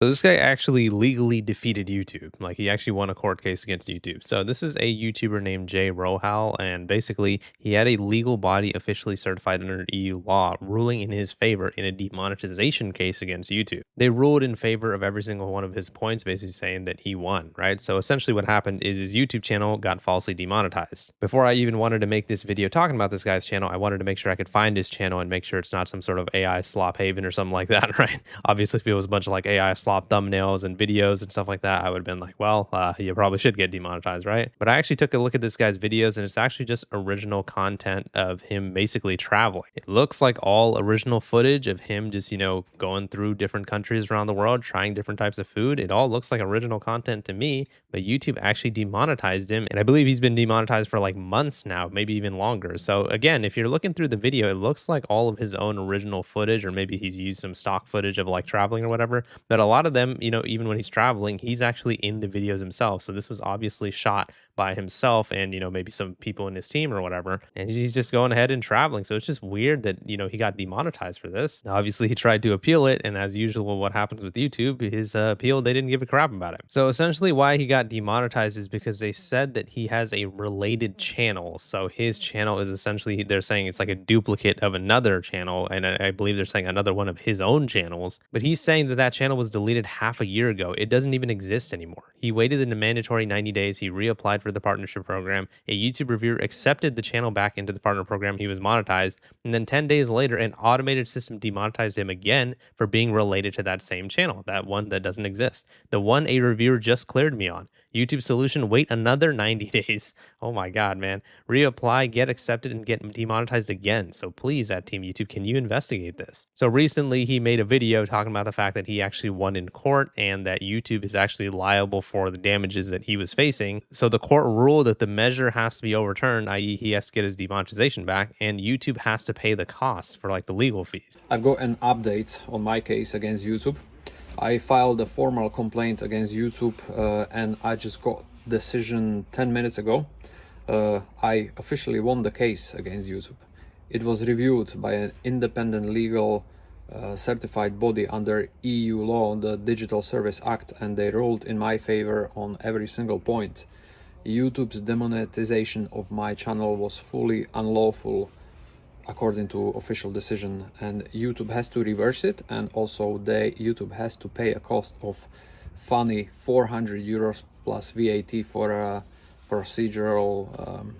So this guy actually legally defeated YouTube. Like he actually won a court case against YouTube. So this is a YouTuber named Jay Rohal, and basically he had a legal body officially certified under EU law ruling in his favor in a demonetization case against YouTube. They ruled in favor of every single one of his points, basically saying that he won, right? So essentially what happened is his YouTube channel got falsely demonetized. Before I even wanted to make this video talking about this guy's channel, I wanted to make sure I could find his channel and make sure it's not some sort of AI slop haven or something like that, right? Obviously, if it was a bunch of like AI slop thumbnails and videos and stuff like that, I would have been like, well, you probably should get demonetized, right? But I actually took a look at this guy's videos and it's actually just original content of him basically traveling. It looks like all original footage of him just, going through different countries around the world, trying different types of food. It all looks like original content to me, but YouTube actually demonetized him. And I believe he's been demonetized for like months now, maybe even longer. So again, if you're looking through the video, it looks like all of his own original footage, or maybe he's used some stock footage of like traveling or whatever. But a lot of them, even when he's traveling, he's actually in the videos himself. So this was obviously shot by himself and, maybe some people in his team or whatever. And he's just going ahead and traveling. So it's just weird that, he got demonetized for this. Obviously, he tried to appeal it. And as usual, what happens with YouTube, his appeal, they didn't give a crap about it. So essentially, why he got demonetized is because they said that he has a related channel. So his channel is essentially, they're saying it's like a duplicate of another channel. And I believe they're saying another one of his own channels. But he's saying that that channel was deleted half a year ago. It doesn't even exist anymore. He waited in the mandatory 90 days. He reapplied for the partnership program. A YouTube reviewer accepted the channel back into the partner program. He was monetized. And then 10 days later, an automated system demonetized him again for being related to that same channel, that one that doesn't exist. The one a reviewer just cleared me on. YouTube solution, wait another 90 days. Oh my God, man. Reapply, get accepted, and get demonetized again. So please, at Team YouTube, can you investigate this? So recently, he made a video talking about the fact that he actually won in court and that YouTube is actually liable for the damages that he was facing. So the court ruled that the measure has to be overturned, i.e. he has to get his demonetization back, and YouTube has to pay the costs for like the legal fees. I've got an update on my case against YouTube. I filed a formal complaint against YouTube and I just got decision 10 minutes ago. I officially won the case against YouTube. It was reviewed by an independent legal certified body under EU law, the Digital Service Act, and they ruled in my favor on every single point. YouTube's demonetization of my channel was fully unlawful according to official decision, and YouTube has to reverse it, and also YouTube has to pay a cost of funny 400 euros plus VAT for procedural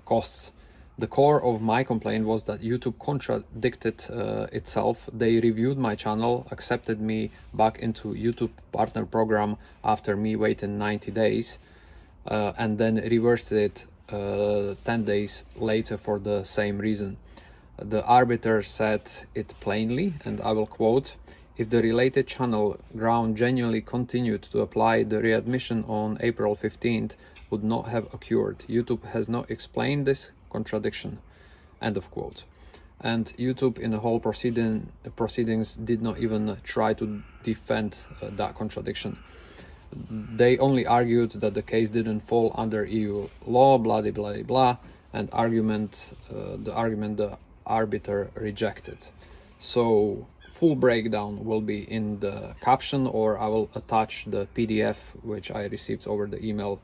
costs. The core of my complaint was that YouTube contradicted itself. They reviewed my channel, accepted me back into YouTube partner program after me waiting 90 days, and then reversed it 10 days later for the same reason. The arbiter said it plainly, and I will quote, "If the related channel ground genuinely continued to apply, the readmission on April 15th would not have occurred. YouTube has not explained this contradiction." End of quote. And YouTube in the whole proceedings did not even try to defend that contradiction. They only argued that the case didn't fall under EU law, blah, blah, blah, blah, and the arbiter rejected. So full breakdown will be in the caption, or I will attach the PDF which I received over the email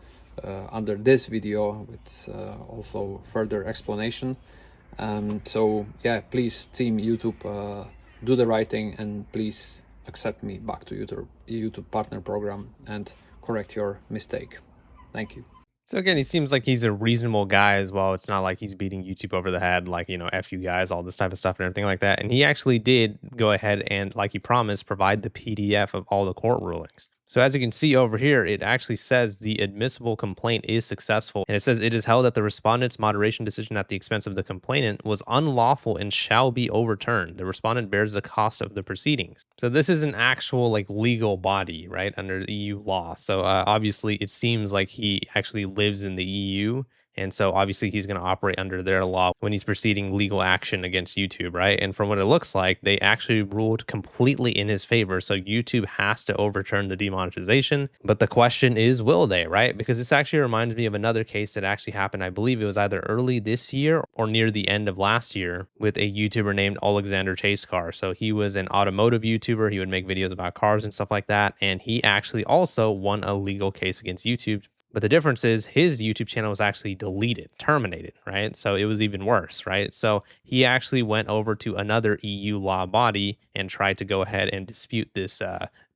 under this video with also further explanation. So yeah, please Team YouTube, do the right thing and please accept me back to YouTube partner program and correct your mistake. Thank you. So again, he seems like he's a reasonable guy as well. It's not like he's beating YouTube over the head, like, F you guys, all this type of stuff and everything like that. And he actually did go ahead and, like he promised, provide the PDF of all the court rulings. So as you can see over here, it actually says the admissible complaint is successful. And it says it is held that the respondent's moderation decision at the expense of the complainant was unlawful and shall be overturned. The respondent bears the cost of the proceedings. So this is an actual like legal body, right, under EU law. So obviously it seems like he actually lives in the EU And so obviously he's going to operate under their law when he's proceeding legal action against YouTube, right? And from what it looks like, they actually ruled completely in his favor. So YouTube has to overturn the demonetization. But the question is, will they, right? Because this actually reminds me of another case that actually happened. I believe it was either early this year or near the end of last year with a YouTuber named Alexander Chase Car. So he was an automotive YouTuber. He would make videos about cars and stuff like that. And he actually also won a legal case against YouTube, but the difference is his YouTube channel was actually deleted, terminated, right? So it was even worse, right? So he actually went over to another EU law body and tried to go ahead and dispute this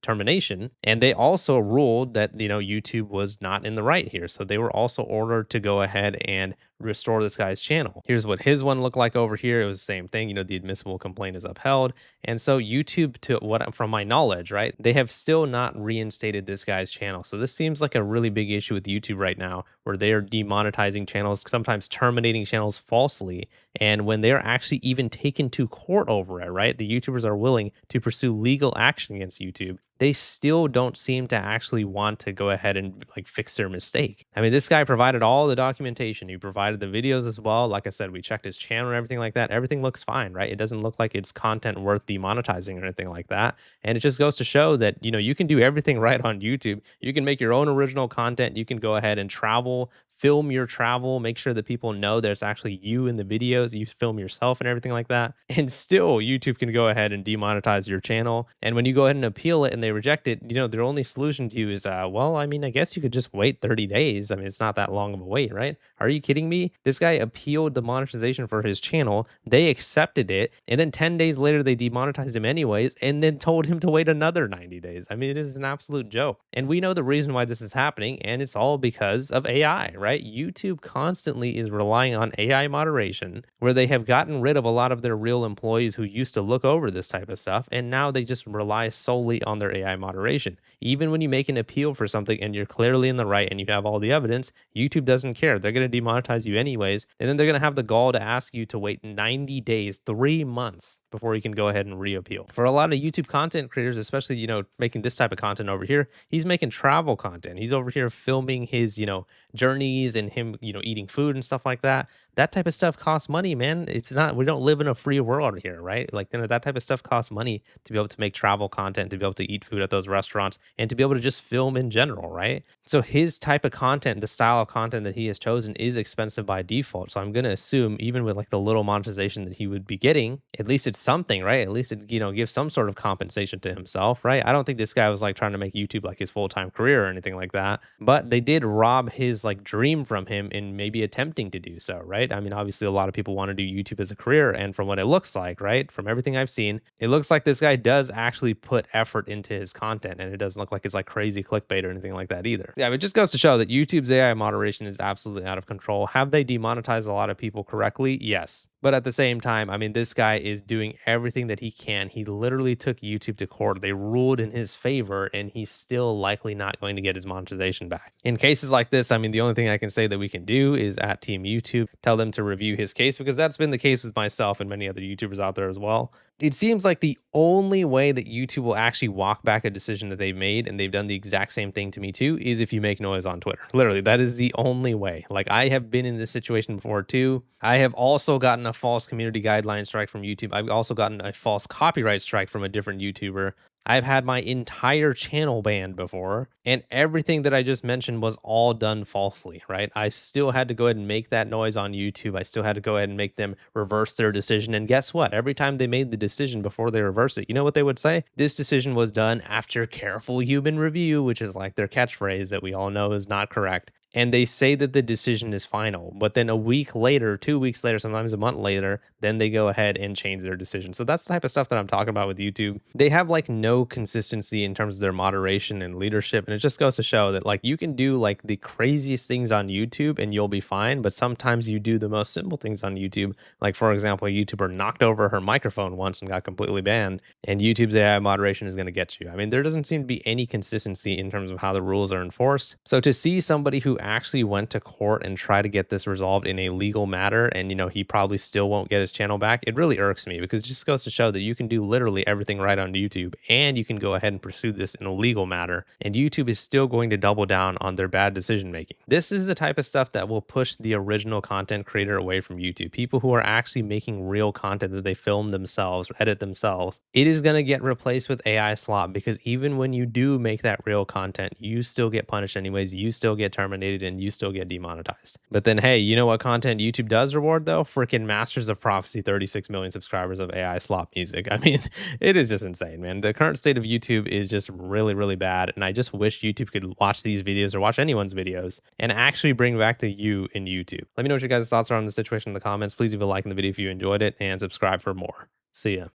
termination. And they also ruled that, YouTube was not in the right here. So they were also ordered to go ahead and restore this guy's channel. Here's what his one looked like over here. It was the same thing. The admissible complaint is upheld. And so YouTube, to what from my knowledge, right, they have still not reinstated this guy's channel. So this seems like a really big issue with YouTube right now, where they are demonetizing channels, sometimes terminating channels falsely. And when they're actually even taken to court over it, right, the YouTubers are willing to pursue legal action against YouTube, they still don't seem to actually want to go ahead and like fix their mistake. I mean, this guy provided all the documentation. He provided the videos as well. Like I said, we checked his channel and everything like that. Everything looks fine, right? It doesn't look like it's content worth demonetizing or anything like that. And it just goes to show that, you can do everything right on YouTube. You can make your own original content. You can go ahead and travel, film your travel, make sure that people know there's actually you in the videos, you film yourself and everything like that. And still YouTube can go ahead and demonetize your channel. And when you go ahead and appeal it and they reject it, their only solution to you is, well, I mean, I guess you could just wait 30 days. I mean, it's not that long of a wait, right? Are you kidding me? This guy appealed the monetization for his channel. They accepted it. And then 10 days later, they demonetized him anyways, and then told him to wait another 90 days. I mean, it is an absolute joke. And we know the reason why this is happening, and it's all because of AI, right? YouTube constantly is relying on AI moderation, where they have gotten rid of a lot of their real employees who used to look over this type of stuff, and now they just rely solely on their AI moderation. Even when you make an appeal for something and you're clearly in the right and you have all the evidence, YouTube doesn't care. They're going to demonetize you anyways, and then they're going to have the gall to ask you to wait 90 days, 3 months before you can go ahead and reappeal. For a lot of YouTube content creators, especially, making this type of content over here, he's making travel content. He's over here filming his, journeys and him, eating food and stuff like that. That type of stuff costs money, man. It's not, we don't live in a free world here, right? Like, that type of stuff costs money to be able to make travel content, to be able to eat food at those restaurants, and to be able to just film in general, right? So his type of content, the style of content that he has chosen, is expensive by default. So I'm going to assume, even with like the little monetization that he would be getting, at least it's something, right? At least it, gives some sort of compensation to himself, right? I don't think this guy was like trying to make YouTube like his full-time career or anything like that, but they did rob his like dream from him in maybe attempting to do so, right? I mean, obviously a lot of people want to do YouTube as a career, and from what it looks like, right, from everything I've seen, it looks like this guy does actually put effort into his content, and it doesn't look like it's like crazy clickbait or anything like that either. Yeah, it just goes to show that YouTube's AI moderation is absolutely out of control. Have they demonetized a lot of people correctly? Yes. But at the same time, I mean, this guy is doing everything that he can. He literally took YouTube to court. They ruled in his favor, and he's still likely not going to get his monetization back. In cases like this, I mean, the only thing I can say that we can do is at Team YouTube, tell them to review his case, because that's been the case with myself and many other YouTubers out there as well. It seems like the only way that YouTube will actually walk back a decision that they've made, and they've done the exact same thing to me too, is if you make noise on Twitter. Literally, that is the only way. Like, I have been in this situation before too. I have also gotten a false community guideline strike from YouTube. I've also gotten a false copyright strike from a different YouTuber. I've had my entire channel banned before, and everything that I just mentioned was all done falsely, right? I still had to go ahead and make that noise on YouTube. I still had to go ahead and make them reverse their decision. And guess what? Every time they made the decision before they reverse it, you know what they would say? This decision was done after careful human review, which is like their catchphrase that we all know is not correct. And they say that the decision is final, but then a week later, 2 weeks later, sometimes a month later, then they go ahead and change their decision. So that's the type of stuff that I'm talking about with YouTube. They have like no consistency in terms of their moderation and leadership. And it just goes to show that like you can do like the craziest things on YouTube and you'll be fine. But sometimes you do the most simple things on YouTube. Like, for example, a YouTuber knocked over her microphone once and got completely banned, and YouTube's AI moderation is going to get you. I mean, there doesn't seem to be any consistency in terms of how the rules are enforced. So to see somebody who who actually went to court and tried to get this resolved in a legal matter, and he probably still won't get his channel back. It really irks me because it just goes to show that you can do literally everything right on YouTube, and you can go ahead and pursue this in a legal matter, and YouTube is still going to double down on their bad decision making. This is the type of stuff that will push the original content creator away from YouTube. People who are actually making real content that they film themselves, edit themselves. It is going to get replaced with AI slop, because even when you do make that real content, you still get punished anyways. You still get terminated and you still get demonetized. But then, hey, you know what content YouTube does reward though? Freaking Masters of Prophecy, 36 million subscribers of AI slop music. I mean, it is just insane, man. The current state of YouTube is just really, really bad. And I just wish YouTube could watch these videos or watch anyone's videos and actually bring back the you in YouTube. Let me know what your guys' thoughts are on the situation in the comments. Please leave a like in the video if you enjoyed it and subscribe for more. See ya.